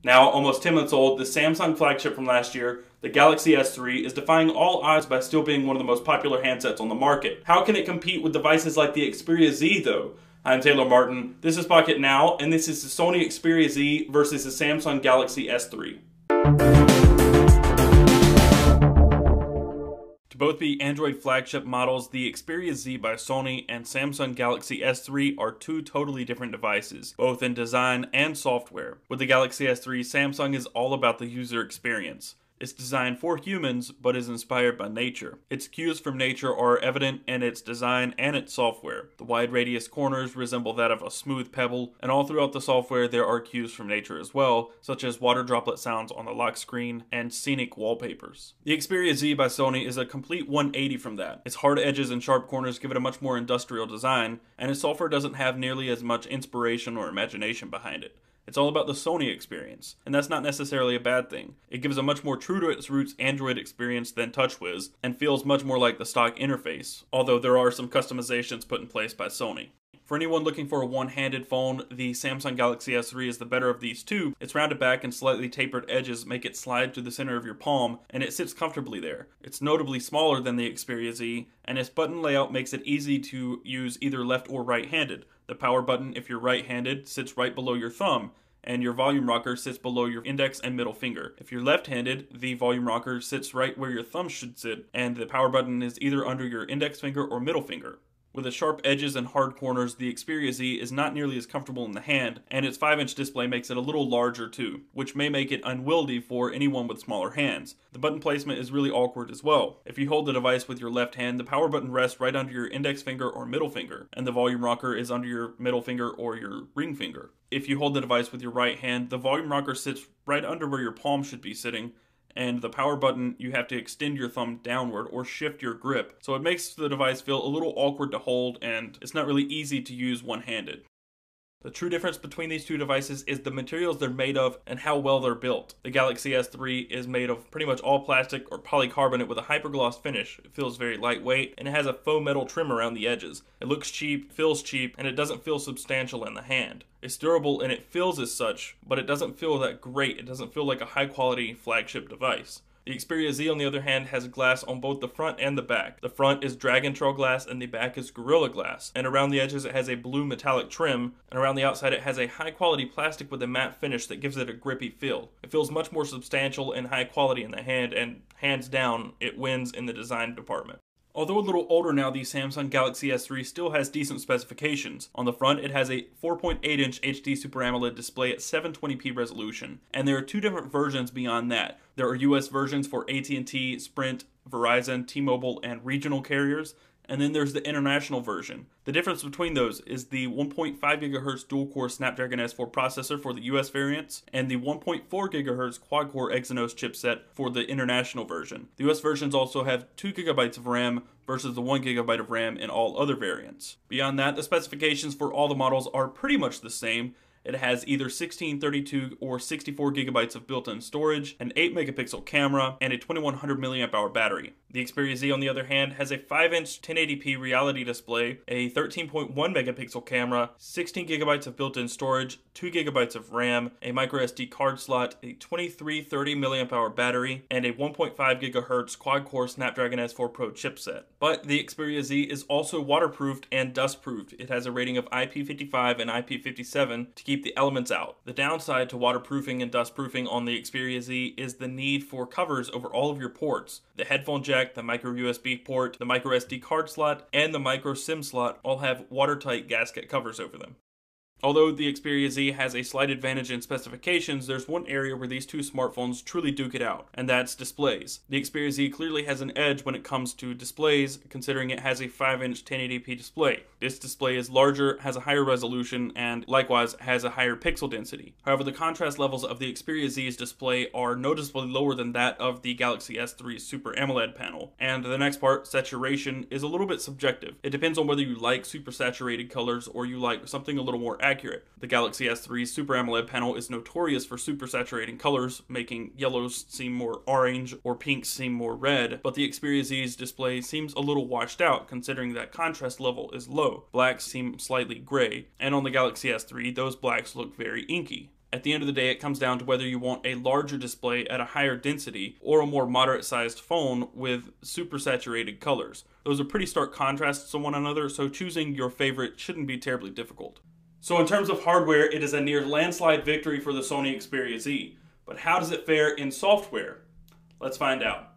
Now, almost 10 months old, the Samsung flagship from last year, the Galaxy S3, is defying all odds by still being one of the most popular handsets on the market. How can it compete with devices like the Xperia Z, though? I'm Taylor Martin, this is Pocket Now, and this is the Sony Xperia Z versus the Samsung Galaxy S3. To both be Android flagship models, the Xperia Z by Sony and Samsung Galaxy S3 are two totally different devices, both in design and software. With the Galaxy S3, Samsung is all about the user experience. It's designed for humans, but is inspired by nature. Its cues from nature are evident in its design and its software. The wide radius corners resemble that of a smooth pebble, and all throughout the software there are cues from nature as well, such as water droplet sounds on the lock screen and scenic wallpapers. The Xperia Z by Sony is a complete 180 from that. Its hard edges and sharp corners give it a much more industrial design, and its software doesn't have nearly as much inspiration or imagination behind it. It's all about the Sony experience, and that's not necessarily a bad thing. It gives a much more true to its roots Android experience than TouchWiz, and feels much more like the stock interface, although there are some customizations put in place by Sony. For anyone looking for a one-handed phone, the Samsung Galaxy S3 is the better of these two. Its rounded back and slightly tapered edges make it slide to the center of your palm, and it sits comfortably there. It's notably smaller than the Xperia Z, and its button layout makes it easy to use either left or right-handed. The power button, if you're right-handed, sits right below your thumb, and your volume rocker sits below your index and middle finger. If you're left-handed, the volume rocker sits right where your thumb should sit, and the power button is either under your index finger or middle finger. With its sharp edges and hard corners, the Xperia Z is not nearly as comfortable in the hand, and its 5-inch display makes it a little larger too, which may make it unwieldy for anyone with smaller hands. The button placement is really awkward as well. If you hold the device with your left hand, the power button rests right under your index finger or middle finger, and the volume rocker is under your middle finger or your ring finger. If you hold the device with your right hand, the volume rocker sits right under where your palm should be sitting, and the power button, you have to extend your thumb downward or shift your grip. So it makes the device feel a little awkward to hold, and it's not really easy to use one-handed. The true difference between these two devices is the materials they're made of and how well they're built. The Galaxy S3 is made of pretty much all plastic or polycarbonate with a hypergloss finish. It feels very lightweight, and it has a faux metal trim around the edges. It looks cheap, feels cheap, and it doesn't feel substantial in the hand. It's durable and it feels as such, but it doesn't feel that great. It doesn't feel like a high-quality flagship device. The Xperia Z, on the other hand, has glass on both the front and the back. The front is Dragon Trail glass and the back is Gorilla Glass. And around the edges it has a blue metallic trim, and around the outside it has a high-quality plastic with a matte finish that gives it a grippy feel. It feels much more substantial and high quality in the hand, and hands down, it wins in the design department. Although a little older now, the Samsung Galaxy S3 still has decent specifications. On the front, it has a 4.8-inch HD Super AMOLED display at 720p resolution, and there are two different versions beyond that. There are US versions for AT&T, Sprint, Verizon, T-Mobile, and regional carriers, and then there's the international version. The difference between those is the 1.5 GHz dual-core Snapdragon S4 processor for the US variants, and the 1.4 GHz quad-core Exynos chipset for the international version. The US versions also have 2 GB of RAM versus the 1 GB of RAM in all other variants. Beyond that, the specifications for all the models are pretty much the same. It has either 16, 32, or 64 GB of built-in storage, an 8-megapixel camera, and a 2100 mAh battery. The Xperia Z, on the other hand, has a 5-inch 1080p reality display, a 13.1 megapixel camera, 16 GB of built-in storage, 2 GB of RAM, a microSD card slot, a 2330 mAh battery, and a 1.5 GHz quad-core Snapdragon S4 Pro chipset. But the Xperia Z is also waterproofed and dust-proofed. It has a rating of IP55 and IP57 to keep the elements out. The downside to waterproofing and dustproofing on the Xperia Z is the need for covers over all of your ports. The headphone jack, the micro USB port, the micro SD card slot, and the micro SIM slot all have watertight gasket covers over them. Although the Xperia Z has a slight advantage in specifications, there's one area where these two smartphones truly duke it out, and that's displays. The Xperia Z clearly has an edge when it comes to displays, considering it has a 5-inch 1080p display. This display is larger, has a higher resolution, and likewise has a higher pixel density. However, the contrast levels of the Xperia Z's display are noticeably lower than that of the Galaxy S3's Super AMOLED panel. And the next part, saturation, is a little bit subjective. It depends on whether you like super saturated colors or you like something a little more accurate. The Galaxy S3's Super AMOLED panel is notorious for super saturating colors, making yellows seem more orange or pinks seem more red, but the Xperia Z's display seems a little washed out considering that contrast level is low. Blacks seem slightly gray, and on the Galaxy S3, those blacks look very inky. At the end of the day, it comes down to whether you want a larger display at a higher density or a more moderate sized phone with super saturated colors. Those are pretty stark contrasts to one another, so choosing your favorite shouldn't be terribly difficult. So in terms of hardware, it is a near landslide victory for the Sony Xperia Z. But how does it fare in software? Let's find out.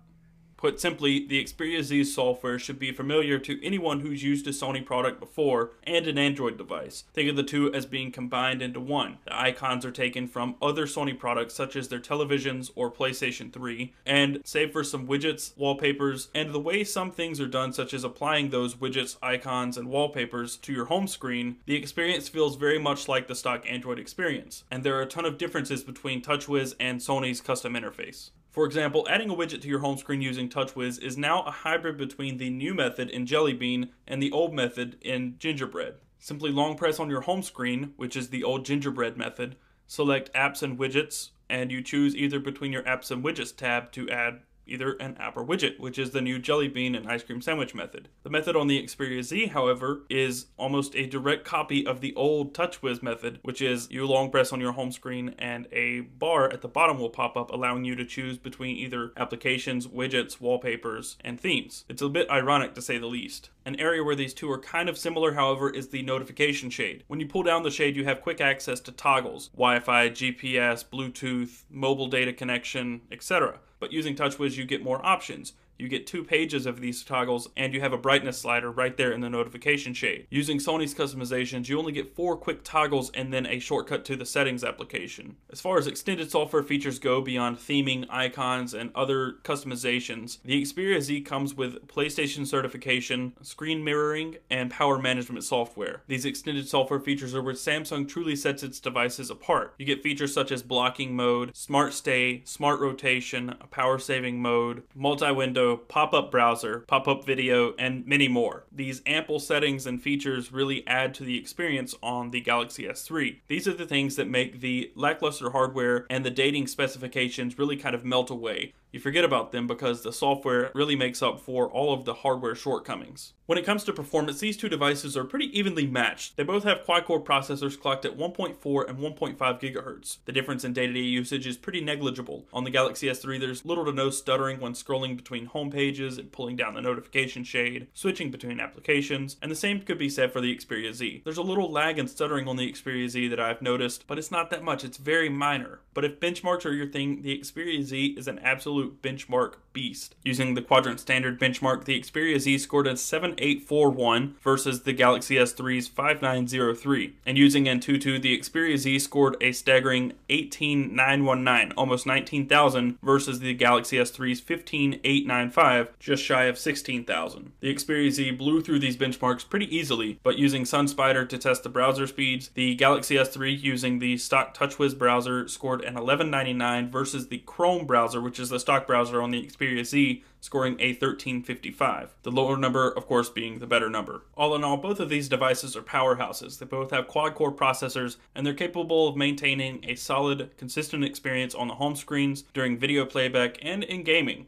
Put simply, the Xperia Z's software should be familiar to anyone who's used a Sony product before and an Android device. Think of the two as being combined into one. The icons are taken from other Sony products such as their televisions or PlayStation 3, and save for some widgets, wallpapers, and the way some things are done, such as applying those widgets, icons, and wallpapers to your home screen, the experience feels very much like the stock Android experience. And there are a ton of differences between TouchWiz and Sony's custom interface. For example, adding a widget to your home screen using TouchWiz is now a hybrid between the new method in Jelly Bean and the old method in Gingerbread. Simply long press on your home screen, which is the old Gingerbread method, select Apps and Widgets, and you choose either between your Apps and Widgets tab to add either an app or widget, which is the new Jelly Bean and Ice Cream Sandwich method. The method on the Xperia Z, however, is almost a direct copy of the old TouchWiz method, which is you long press on your home screen and a bar at the bottom will pop up, allowing you to choose between either applications, widgets, wallpapers, and themes. It's a bit ironic to say the least. An area where these two are kind of similar, however, is the notification shade. When you pull down the shade, you have quick access to toggles, Wi-Fi, GPS, Bluetooth, mobile data connection, etc. But using TouchWiz, you get more options. You get 2 pages of these toggles, and you have a brightness slider right there in the notification shade. Using Sony's customizations, you only get 4 quick toggles and then a shortcut to the settings application. As far as extended software features go beyond theming, icons, and other customizations, the Xperia Z comes with PlayStation certification, screen mirroring, and power management software. These extended software features are where Samsung truly sets its devices apart. You get features such as blocking mode, smart stay, smart rotation, a power saving mode, multi-window, pop-up browser, pop-up video, and many more. These ample settings and features really add to the experience on the Galaxy S3. These are the things that make the lackluster hardware and the dating specifications really kind of melt away. You forget about them because the software really makes up for all of the hardware shortcomings. When it comes to performance, these two devices are pretty evenly matched. They both have quad-core processors clocked at 1.4 and 1.5 GHz. The difference in day-to-day usage is pretty negligible. On the Galaxy S3, there's little to no stuttering when scrolling between home pages and pulling down the notification shade, switching between applications, and the same could be said for the Xperia Z. There's a little lag and stuttering on the Xperia Z that I've noticed, but it's not that much. It's very minor. But if benchmarks are your thing, the Xperia Z is an absolute benchmark beast. Using the quadrant standard benchmark, the Xperia Z scored a 7841 versus the Galaxy S3's 5903. And using Antutu, the Xperia Z scored a staggering 18919, almost 19,000, versus the Galaxy S3's 15895, just shy of 16,000. The Xperia Z blew through these benchmarks pretty easily, but using SunSpider to test the browser speeds, the Galaxy S3 using the stock TouchWiz browser scored an 1199 versus the Chrome browser, which is the stock browser on the Xperia Z, scoring a 1355. The lower number, of course, being the better number. All in all, both of these devices are powerhouses. They both have quad-core processors, and they're capable of maintaining a solid, consistent experience on the home screens, during video playback, and in gaming.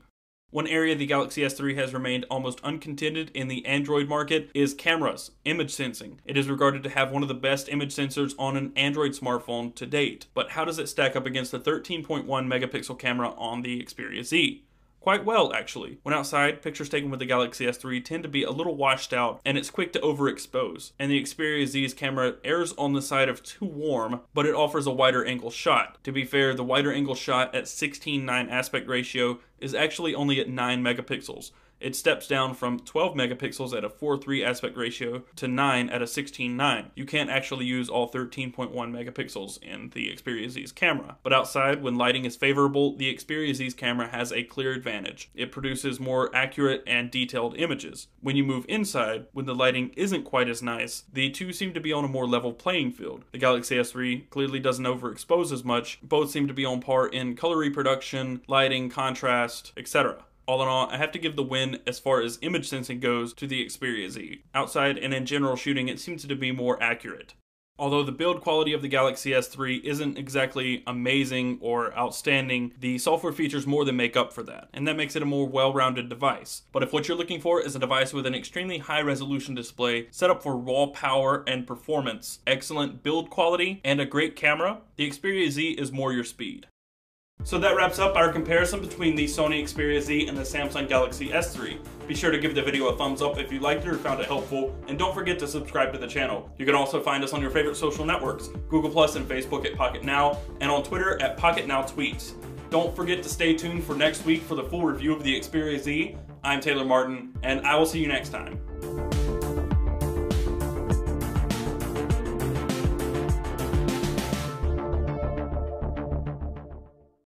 One area the Galaxy S3 has remained almost uncontended in the Android market is cameras, image sensing. It is regarded to have one of the best image sensors on an Android smartphone to date. But how does it stack up against the 13.1 megapixel camera on the Xperia Z? Quite well, actually. When outside, pictures taken with the Galaxy S3 tend to be a little washed out, and it's quick to overexpose. And the Xperia Z's camera errs on the side of too warm, but it offers a wider angle shot. To be fair, the wider angle shot at 16:9 aspect ratio is actually only at 9 megapixels. It steps down from 12 megapixels at a 4:3 aspect ratio to 9 at a 16:9. You can't actually use all 13.1 megapixels in the Xperia Z's camera. But outside, when lighting is favorable, the Xperia Z's camera has a clear advantage. It produces more accurate and detailed images. When you move inside, when the lighting isn't quite as nice, the two seem to be on a more level playing field. The Galaxy S3 clearly doesn't overexpose as much. Both seem to be on par in color reproduction, lighting, contrast, etc. All in all, I have to give the win as far as image sensing goes to the Xperia Z. Outside and in general shooting, it seems to be more accurate. Although the build quality of the Galaxy S3 isn't exactly amazing or outstanding, the software features more than make up for that, and that makes it a more well-rounded device. But if what you're looking for is a device with an extremely high-resolution display, set up for raw power and performance, excellent build quality, and a great camera, the Xperia Z is more your speed. So that wraps up our comparison between the Sony Xperia Z and the Samsung Galaxy S3. Be sure to give the video a thumbs up if you liked it or found it helpful, and don't forget to subscribe to the channel. You can also find us on your favorite social networks, Google Plus and Facebook at Pocket Now, and on Twitter at Pocket Now Tweets. Don't forget to stay tuned for next week for the full review of the Xperia Z. I'm Taylor Martin, and I will see you next time.